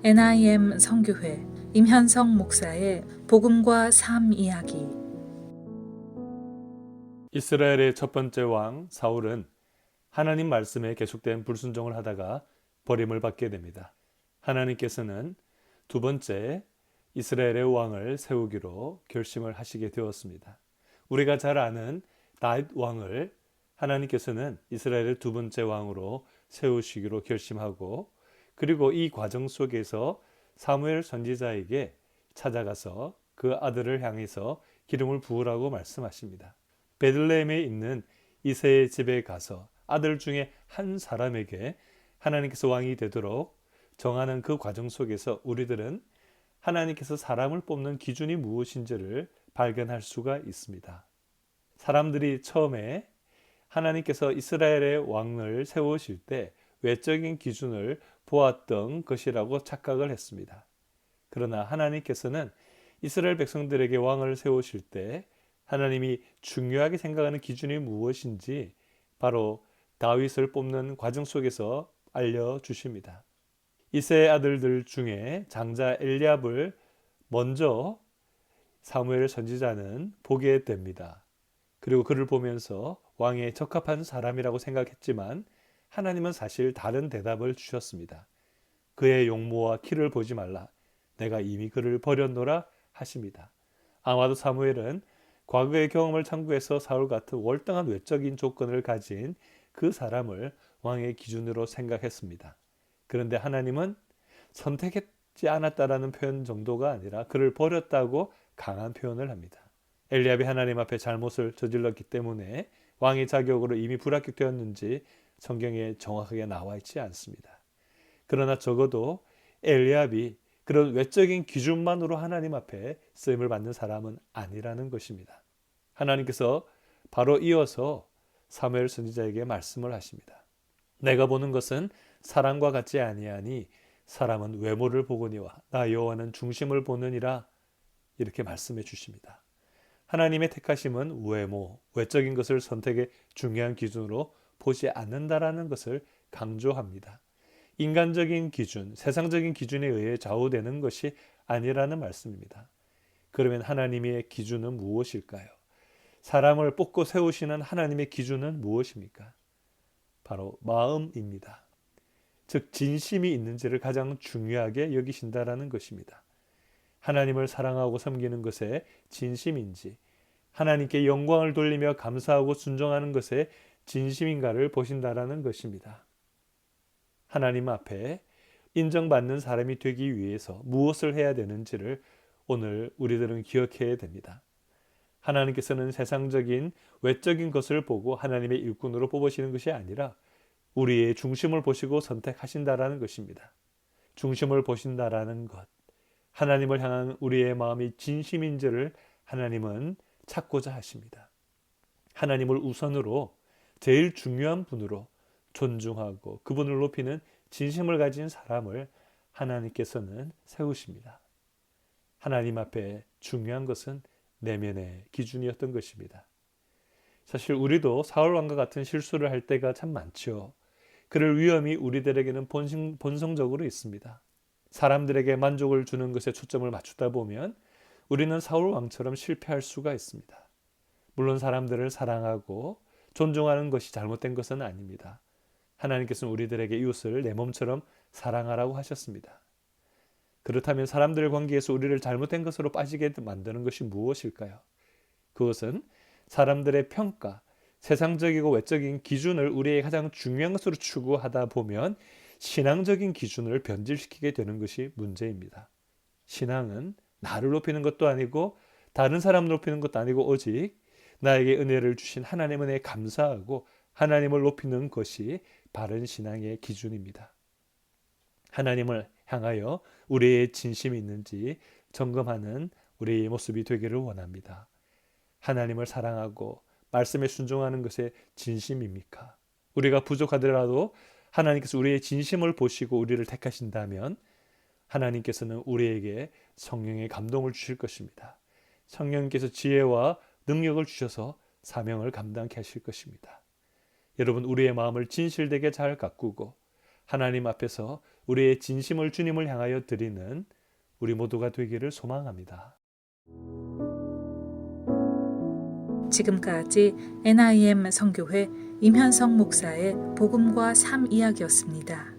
NIM 선교회 임현성 목사의 복음과 삶 이야기. 이스라엘의 첫 번째 왕 사울은 하나님 말씀에 계속된 불순종을 하다가 버림을 받게 됩니다. 하나님께서는 두 번째 이스라엘의 왕을 세우기로 결심을 하시게 되었습니다. 우리가 잘 아는 다윗 왕을 하나님께서는 이스라엘의 두 번째 왕으로 세우시기로 결심하고, 그리고 이 과정 속에서 사무엘 선지자에게 찾아가서 그 아들을 향해서 기름을 부으라고 말씀하십니다. 베들레헴에 있는 이새의 집에 가서 아들 중에 한 사람에게 하나님께서 왕이 되도록 정하는 그 과정 속에서 우리들은 하나님께서 사람을 뽑는 기준이 무엇인지를 발견할 수가 있습니다. 사람들이 처음에 하나님께서 이스라엘의 왕을 세우실 때 외적인 기준을 보았던 것이라고 착각을 했습니다. 그러나 하나님께서는 이스라엘 백성들에게 왕을 세우실 때 하나님이 중요하게 생각하는 기준이 무엇인지 바로 다윗을 뽑는 과정 속에서 알려주십니다. 이새의 아들들 중에 장자 엘리압을 먼저 사무엘 선지자는 보게 됩니다. 그리고 그를 보면서 왕에 적합한 사람이라고 생각했지만 하나님은 사실 다른 대답을 주셨습니다. 그의 용모와 키를 보지 말라. 내가 이미 그를 버렸노라 하십니다. 아마도 사무엘은 과거의 경험을 참고해서 사울 같은 월등한 외적인 조건을 가진 그 사람을 왕의 기준으로 생각했습니다. 그런데 하나님은 선택했지 않았다라는 표현 정도가 아니라 그를 버렸다고 강한 표현을 합니다. 엘리압이 하나님 앞에 잘못을 저질렀기 때문에 왕의 자격으로 이미 불합격되었는지 성경에 정확하게 나와 있지 않습니다. 그러나 적어도 엘리압이 그런 외적인 기준만으로 하나님 앞에 쓰임을 받는 사람은 아니라는 것입니다. 하나님께서 바로 이어서 사무엘 선지자에게 말씀을 하십니다. 내가 보는 것은 사람과 같지 아니하니 사람은 외모를 보거니와 나 여호와는 중심을 보느니라, 이렇게 말씀해 주십니다. 하나님의 택하심은 외모, 외적인 것을 선택의 중요한 기준으로 보지 않는다라는 것을 강조합니다. 인간적인 기준, 세상적인 기준에 의해 좌우되는 것이 아니라는 말씀입니다. 그러면 하나님의 기준은 무엇일까요? 사람을 뽑고 세우시는 하나님의 기준은 무엇입니까? 바로 마음입니다. 즉 진심이 있는지를 가장 중요하게 여기신다라는 것입니다. 하나님을 사랑하고 섬기는 것에 진심인지, 하나님께 영광을 돌리며 감사하고 순종하는 것에 진심인가를 보신다라는 것입니다. 하나님 앞에 인정받는 사람이 되기 위해서 무엇을 해야 되는지를 오늘 우리들은 기억해야 됩니다. 하나님께서는 세상적인 외적인 것을 보고 하나님의 일꾼으로 뽑으시는 것이 아니라 우리의 중심을 보시고 선택하신다라는 것입니다. 중심을 보신다라는 것, 하나님을 향한 우리의 마음이 진심인지를 하나님은 찾고자 하십니다. 하나님을 우선으로 제일 중요한 분으로 존중하고 그분을 높이는 진심을 가진 사람을 하나님께서는 세우십니다. 하나님 앞에 중요한 것은 내면의 기준이었던 것입니다. 사실 우리도 사울 왕과 같은 실수를 할 때가 참 많죠. 그럴 위험이 우리들에게는 본성적으로 있습니다. 사람들에게 만족을 주는 것에 초점을 맞추다 보면 우리는 사울 왕처럼 실패할 수가 있습니다. 물론 사람들을 사랑하고 존중하는 것이 잘못된 것은 아닙니다. 하나님께서는 우리들에게 이웃을 내 몸처럼 사랑하라고 하셨습니다. 그렇다면 사람들 관계에서 우리를 잘못된 것으로 빠지게 만드는 것이 무엇일까요? 그것은 사람들의 평가, 세상적이고 외적인 기준을 우리의 가장 중요한 것으로 추구하다 보면 신앙적인 기준을 변질시키게 되는 것이 문제입니다. 신앙은 나를 높이는 것도 아니고 다른 사람을 높이는 것도 아니고 오직 나에게 은혜를 주신 하나님 은혜에 감사하고 하나님을 높이는 것이 바른 신앙의 기준입니다. 하나님을 향하여 우리의 진심이 있는지 점검하는 우리의 모습이 되기를 원합니다. 하나님을 사랑하고 말씀에 순종하는 것에 진심입니까? 우리가 부족하더라도 하나님께서 우리의 진심을 보시고 우리를 택하신다면 하나님께서는 우리에게 성령의 감동을 주실 것입니다. 성령께서 지혜와 능력을 주셔서 사명을 감당케 하실 것입니다. 여러분, 우리의 마음을 진실되게 잘 가꾸고 하나님 앞에서 우리의 진심을 주님을 향하여 드리는 우리 모두가 되기를 소망합니다. 지금까지 NIM 선교회 임현성 목사의 복음과 삶 이야기였습니다.